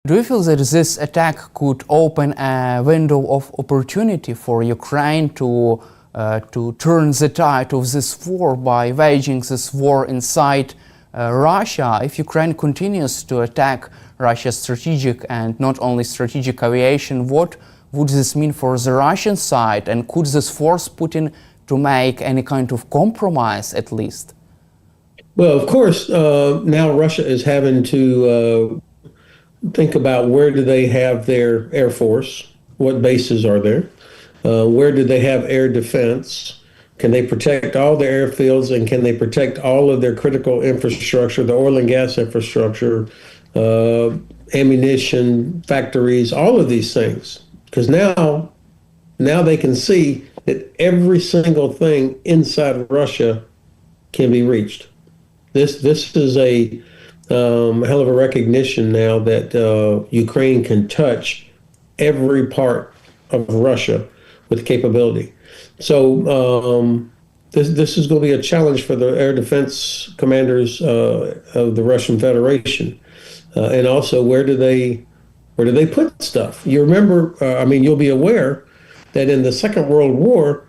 Do you feel that this attack could open a window of opportunity for Ukraine to turn the tide of this war by waging this war inside Russia? If Ukraine continues to attack Russia's strategic and not only strategic aviation, what would this mean for the Russian side? And could this force Putin to make any kind of compromise at least? Well, of course, now Russia is having to think about where do they have their Air Force, what bases are there, where do they have air defense, can they protect all their airfields, and can they protect all of their critical infrastructure, the oil and gas infrastructure, ammunition factories, all of these things. Because now they can see that every single thing inside Russia can be reached. This is a hell of a recognition now that Ukraine can touch every part of Russia with capability. So this is going to be a challenge for the air defense commanders of the Russian Federation, and also where do they put stuff? You remember, you'll be aware that in the Second World War,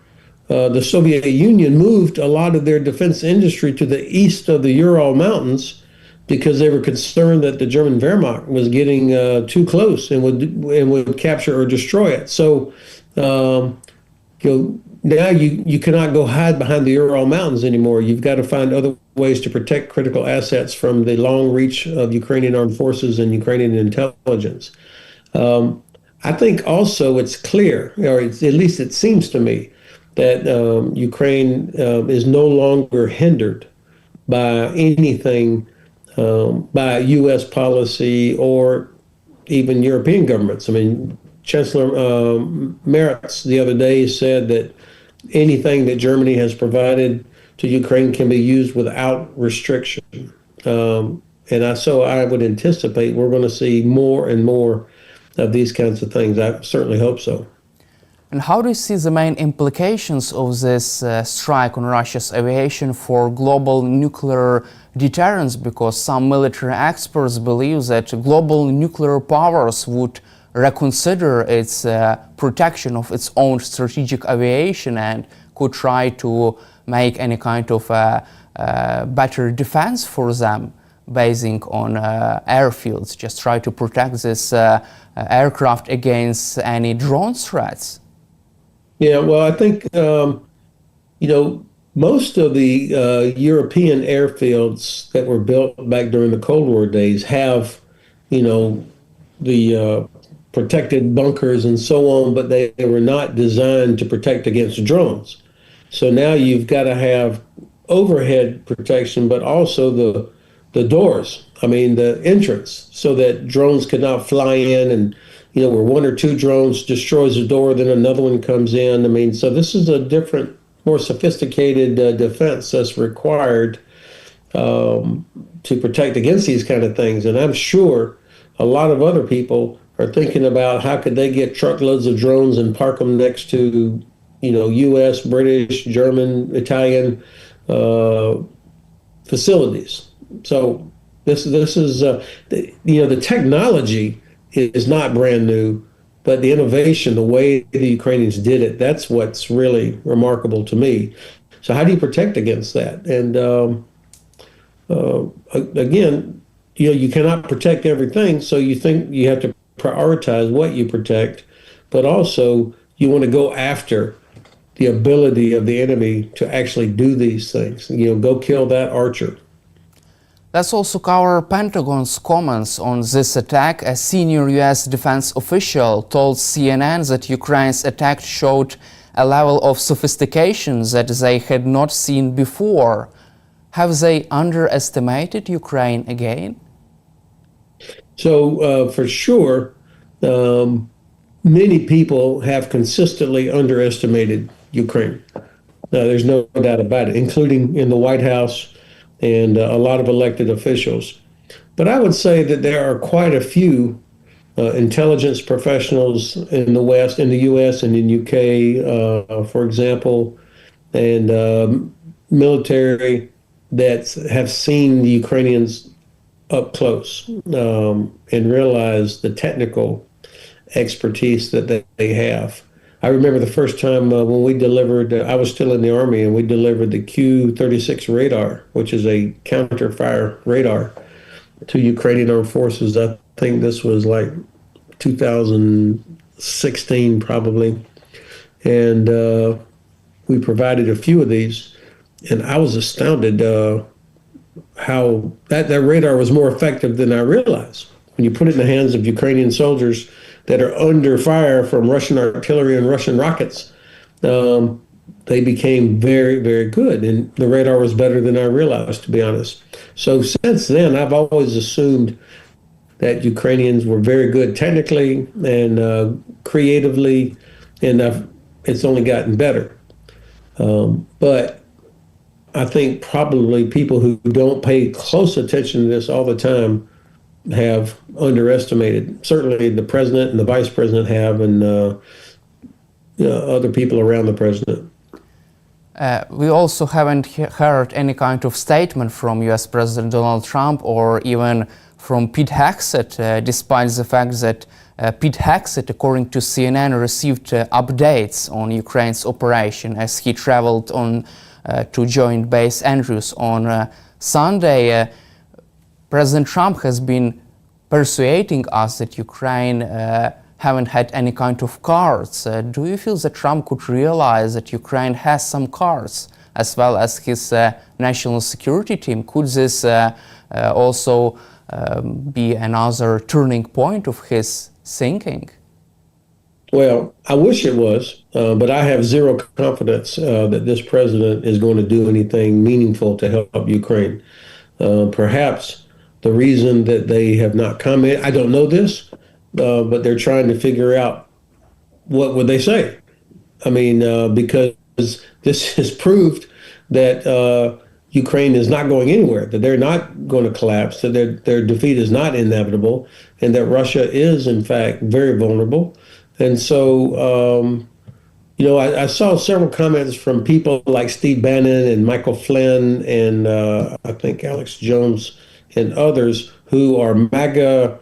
the Soviet Union moved a lot of their defense industry to the east of the Ural Mountains because they were concerned that the German Wehrmacht was getting too close and would capture or destroy it. So now you cannot go hide behind the Ural Mountains anymore. You've got to find other ways to protect critical assets from the long reach of Ukrainian armed forces and Ukrainian intelligence. I think also it's clear, or at least it seems to me, that Ukraine is no longer hindered by anything, by U.S. policy or even European governments. Chancellor Merz the other day said that anything that Germany has provided to Ukraine can be used without restriction. So I would anticipate we're going to see more and more of these kinds of things. I certainly hope so. And how do you see the main implications of this strike on Russia's aviation for global nuclear deterrence? Because some military experts believe that global nuclear powers would reconsider its protection of its own strategic aviation and could try to make any kind of better defense for them, basing on airfields, just try to protect this aircraft against any drone threats. Yeah, well, I think, most of the European airfields that were built back during the Cold War days have, the protected bunkers and so on, but they were not designed to protect against drones. So now you've got to have overhead protection, but also the doors, the entrance, so that drones could not fly in and, where one or two drones destroys a door, then another one comes in. So this is a different, more sophisticated defense that's required to protect against these kind of things. And I'm sure a lot of other people are thinking about how could they get truckloads of drones and park them next to, U.S., British, German, Italian facilities. So this is the technology is not brand new, but the innovation, the way the Ukrainians did it, that's what's really remarkable to me. So how do you protect against that? And again, you cannot protect everything, so you think you have to prioritize what you protect, but also you want to go after the ability of the enemy to actually do these things. Go kill that archer. Let's also cover Pentagon's comments on this attack. A senior U.S. defense official told CNN that Ukraine's attack showed a level of sophistication that they had not seen before. Have they underestimated Ukraine again? So for sure, many people have consistently underestimated Ukraine. There's no doubt about it, including in the White House and a lot of elected officials. But I would say that there are quite a few intelligence professionals in the West, in the U.S. and in UK, for example, and military that have seen the Ukrainians up close and realize the technical expertise that they have. I remember the first time when we delivered, I was still in the Army, and we delivered the Q-36 radar, which is a counter-fire radar, to Ukrainian armed forces. I think this was like 2016 probably. And we provided a few of these, and I was astounded how that radar was more effective than I realized. When you put it in the hands of Ukrainian soldiers that are under fire from Russian artillery and Russian rockets, they became very, very good. And the radar was better than I realized, to be honest. So since then, I've always assumed that Ukrainians were very good technically and creatively, and it's only gotten better. But I think probably people who don't pay close attention to this all the time have underestimated. Certainly the president and the vice president have, and other people around the president. We also haven't heard any kind of statement from US President Donald Trump or even from Pete Hegseth, despite the fact that Pete Hegseth, according to CNN, received updates on Ukraine's operation as he traveled on to Joint Base Andrews on Sunday. President Trump has been persuading us that Ukraine haven't had any kind of cards. Do you feel that Trump could realize that Ukraine has some cards, as well as his national security team? Could this also be another turning point of his thinking? Well, I wish it was, but I have zero confidence that this president is going to do anything meaningful to help Ukraine. Perhaps the reason that they have not commented, I don't know this, but they're trying to figure out what would they say. I mean, because this has proved that Ukraine is not going anywhere, that they're not going to collapse, that their defeat is not inevitable, and that Russia is, in fact, very vulnerable. And so, I saw several comments from people like Steve Bannon and Michael Flynn and I think Alex Jones and others who are MAGA,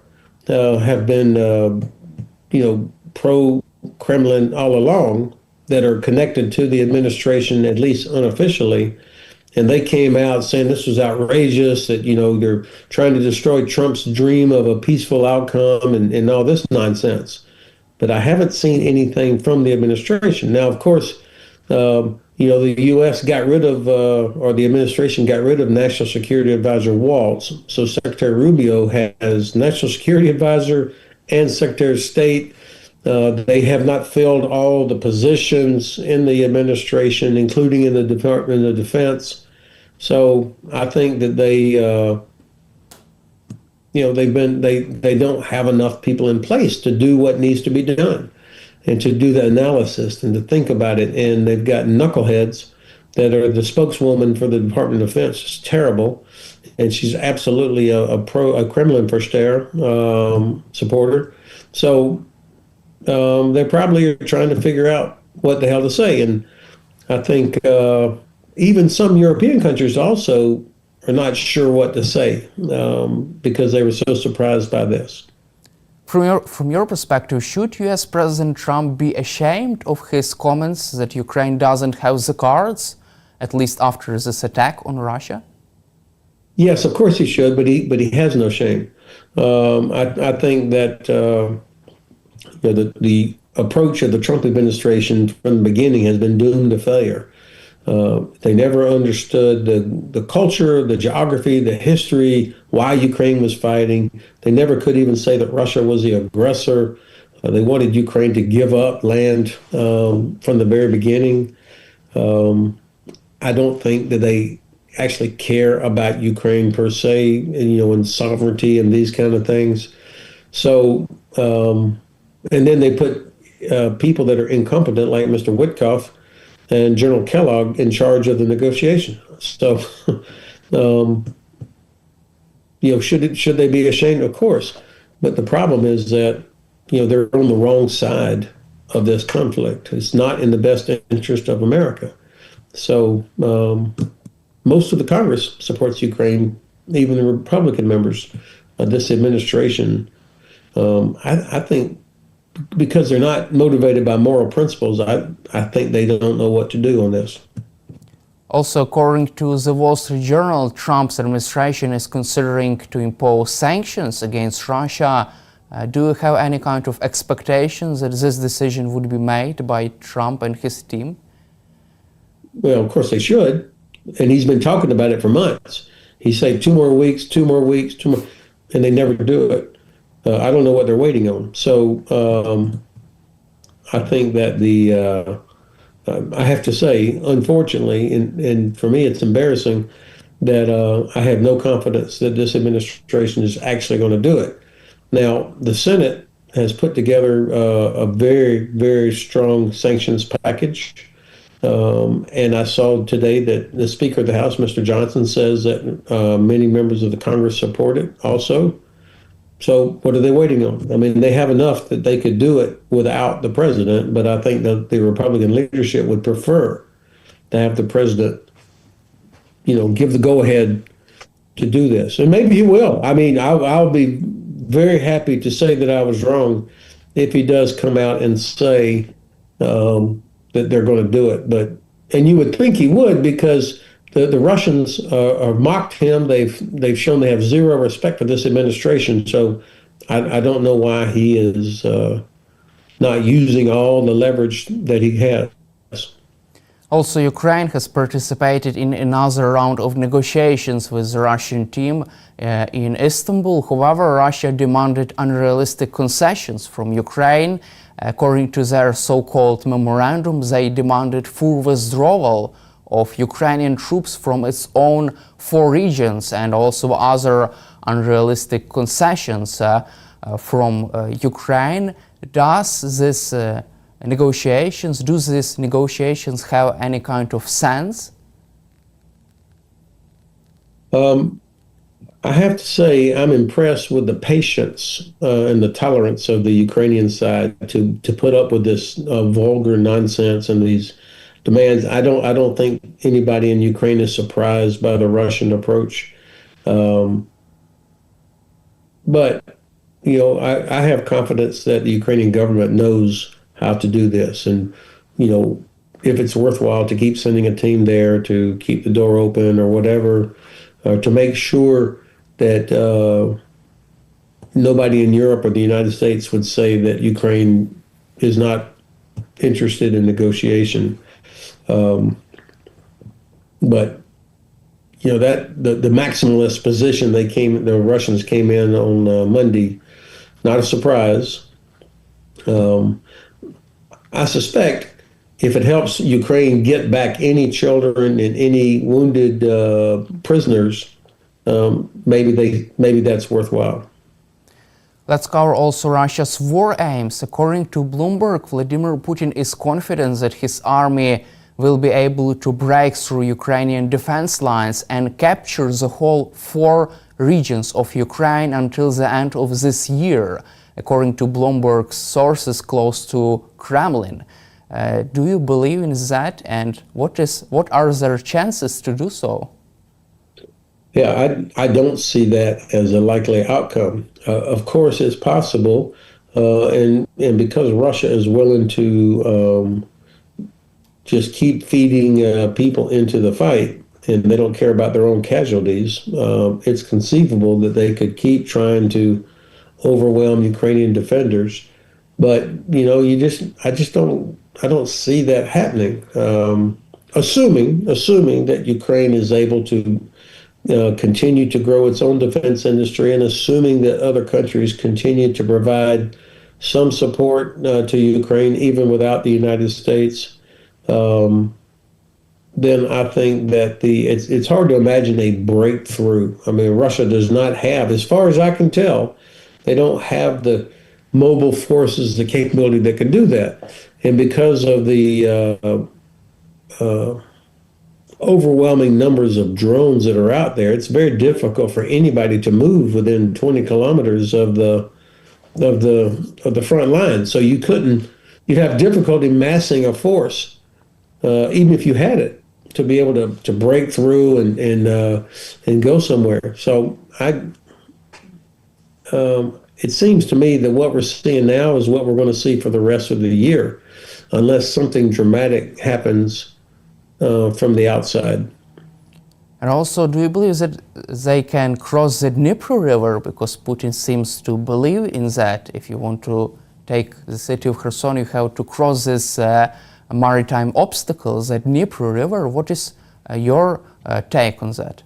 have been, pro-Kremlin all along, that are connected to the administration, at least unofficially. And they came out saying this was outrageous, that, they're trying to destroy Trump's dream of a peaceful outcome and all this nonsense. But I haven't seen anything from the administration. Now, of course, the U.S. got rid of, or the administration got rid of National Security Advisor Waltz. So Secretary Rubio has National Security Advisor and Secretary of State. They have not filled all the positions in the administration, including in the Department of Defense. So I think that they don't have enough people in place to do what needs to be done and to do the analysis and to think about it. And they've got knuckleheads that are the spokeswoman for the Department of Defense. It's terrible. And she's absolutely a Kremlin versteher, supporter. So they probably are trying to figure out what the hell to say. And I think even some European countries also are not sure what to say because they were so surprised by this. From your perspective, should U.S. President Trump be ashamed of his comments that Ukraine doesn't have the cards, at least after this attack on Russia? Yes, of course he should, but he has no shame. I think that the approach of the Trump administration from the beginning has been doomed to failure. They never understood the culture, the geography, the history, why Ukraine was fighting. They never could even say that Russia was the aggressor. They wanted Ukraine to give up land from the very beginning. I don't think that they actually care about Ukraine per se, and sovereignty and these kind of things. So, and then they put people that are incompetent, like Mr. Witkoff and General Kellogg, in charge of the negotiation. So, should they be ashamed? Of course. But the problem is that, they're on the wrong side of this conflict. It's not in the best interest of America. So most of the Congress supports Ukraine even the Republican members of this administration. I think because they're not motivated by moral principles, I think they don't know what to do on this. Also, according to the Wall Street Journal, Trump's administration is considering to impose sanctions against Russia. Do you have any kind of expectations that this decision would be made by Trump and his team? Well, of course they should. And he's been talking about it for months. He said 2 more weeks, 2 more weeks, 2 more, and they never do it. I don't know what they're waiting on. So I think that I have to say, unfortunately, and for me it's embarrassing that I have no confidence that this administration is actually going to do it. Now, the Senate has put together a very, very strong sanctions package. And I saw today that the Speaker of the House, Mr. Johnson, says that many members of the Congress support it also. So what are they waiting on? I mean, they have enough that they could do it without the president, but I think that the Republican leadership would prefer to have the president, give the go-ahead to do this. And maybe he will. I mean, I'll be very happy to say that I was wrong if he does come out and say that they're going to do it. And you would think he would, because the Russians have mocked him. They've shown they have zero respect for this administration. So I don't know why he is not using all the leverage that he has. Also, Ukraine has participated in another round of negotiations with the Russian team in Istanbul. However, Russia demanded unrealistic concessions from Ukraine. According to their so-called memorandum, they demanded full withdrawal of Ukrainian troops from its own 4 regions and also other unrealistic concessions from Ukraine. Do these negotiations have any kind of sense? I have to say I'm impressed with the patience and the tolerance of the Ukrainian side to put up with this vulgar nonsense and these demands. I don't think anybody in Ukraine is surprised by the Russian approach. But I have confidence that the Ukrainian government knows how to do this, and if it's worthwhile to keep sending a team there to keep the door open or whatever, to make sure that nobody in Europe or the United States would say that Ukraine is not interested in negotiation. But that the maximalist position the Russians came in on Monday, not a surprise. I suspect if it helps Ukraine get back any children and any wounded prisoners, maybe that's worthwhile. Let's cover also Russia's war aims. According to Bloomberg, Vladimir Putin is confident that his army will be able to break through Ukrainian defense lines and capture the whole 4 regions of Ukraine until the end of this year, according to Bloomberg's sources close to Kremlin. Do you believe in that, and what are their chances to do so? Yeah, I don't see that as a likely outcome. Of course, it's possible, and because Russia is willing to just keep feeding people into the fight, and they don't care about their own casualties, it's conceivable that they could keep trying to overwhelm Ukrainian defenders. But I don't see that happening. Assuming that Ukraine is able to continue to grow its own defense industry, and assuming that other countries continue to provide some support to Ukraine, even without the United States, then I think that it's hard to imagine a breakthrough. I mean, Russia does not have, as far as I can tell, they don't have the mobile forces, the capability that can do that. And because of the overwhelming numbers of drones that are out there, it's very difficult for anybody to move within 20 kilometers of the front line. So you'd have difficulty massing a force, even if you had it, to be able to break through and go somewhere. So it seems to me that what we're seeing now is what we're going to see for the rest of the year, unless something dramatic happens from the outside. And also, do you believe that they can cross the Nippro River? Because Putin seems to believe in that. If you want to take the city of Kherson, you have to cross this maritime obstacles at Nippro River. What is your take on that?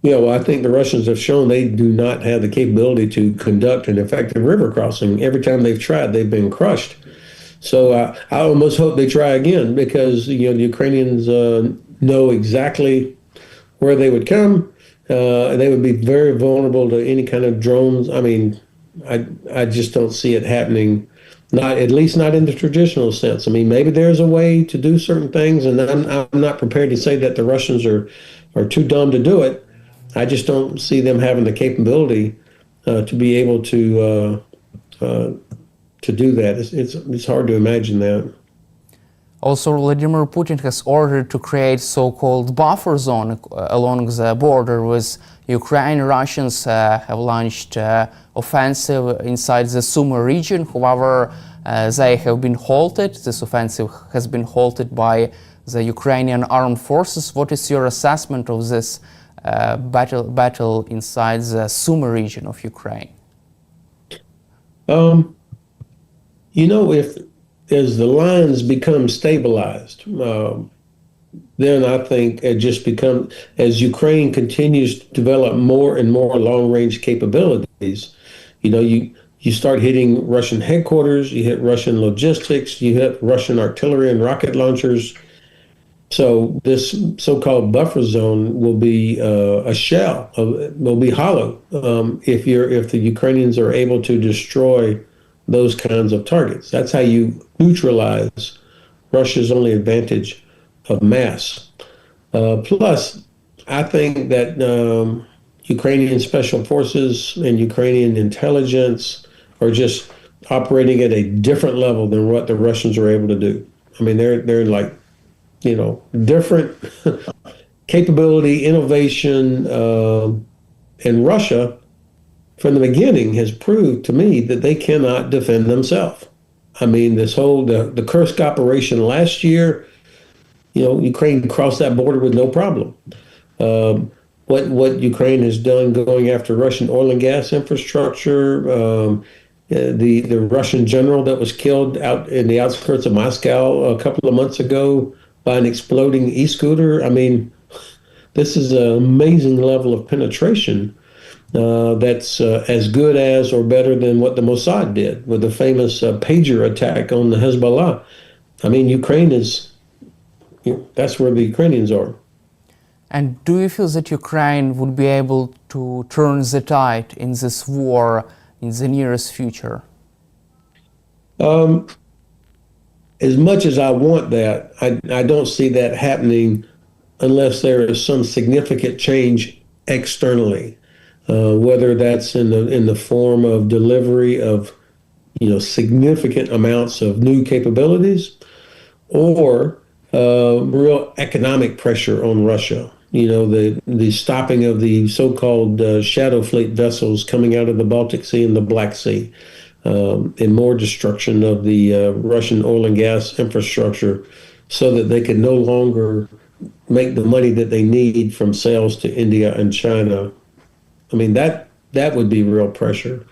Yeah, well, I think the Russians have shown they do not have the capability to conduct an effective river crossing. Every time they've tried, they've been crushed. So I almost hope they try again because, the Ukrainians know exactly where they would come. They would be very vulnerable to any kind of drones. I mean, I just don't see it happening, at least not in the traditional sense. I mean, maybe there's a way to do certain things, and I'm not prepared to say that the Russians are too dumb to do it. I just don't see them having the capability to be able to do that. It's hard to imagine that. Also, Vladimir Putin has ordered to create so-called buffer zone along the border with Ukraine. Russians have launched offensive inside the Sumy region. However, they have been halted. This offensive has been halted by the Ukrainian armed forces. What is your assessment of this battle inside the Sumy region of Ukraine? If as the lines become stabilized, then I think it just becomes, as Ukraine continues to develop more and more long-range capabilities, you start hitting Russian headquarters, you hit Russian logistics, you hit Russian artillery and rocket launchers. So this so-called buffer zone will be a shell, will be hollow if the Ukrainians are able to destroy those kinds of targets. That's how you neutralize Russia's only advantage of mass. Plus, I think that Ukrainian special forces and Ukrainian intelligence are just operating at a different level than what the Russians are able to do. I mean, they're like, different capability, innovation, and Russia from the beginning has proved to me that they cannot defend themselves. I mean, this whole the Kursk operation last year, Ukraine crossed that border with no problem. What Ukraine has done going after Russian oil and gas infrastructure, the Russian general that was killed out in the outskirts of Moscow a couple of months ago by an exploding e-scooter. I mean, this is an amazing level of penetration. That's as good as or better than what the Mossad did with the famous pager attack on the Hezbollah. I mean, Ukraine is, that's where the Ukrainians are. And do you feel that Ukraine would be able to turn the tide in this war in the nearest future? As much as I want that, I don't see that happening unless there is some significant change externally. Whether that's in the form of delivery of significant amounts of new capabilities, or real economic pressure on Russia. The stopping of the so-called shadow fleet vessels coming out of the Baltic Sea and the Black Sea, and more destruction of the Russian oil and gas infrastructure, so that they can no longer make the money that they need from sales to India and China. I mean, that would be real pressure.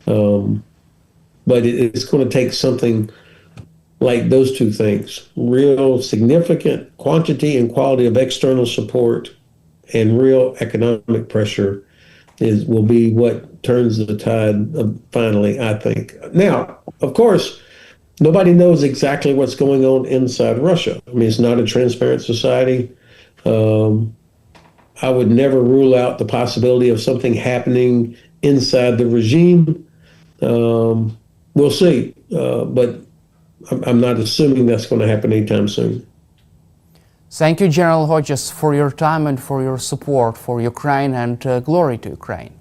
But it's going to take something like those two things: real significant quantity and quality of external support and real economic pressure will be what turns the tide finally, I think. Now, of course, nobody knows exactly what's going on inside Russia. I mean, it's not a transparent society. I would never rule out the possibility of something happening inside the regime. We'll see, but I'm not assuming that's going to happen anytime soon. Thank you, General Hodges, for your time and for your support for Ukraine, and glory to Ukraine.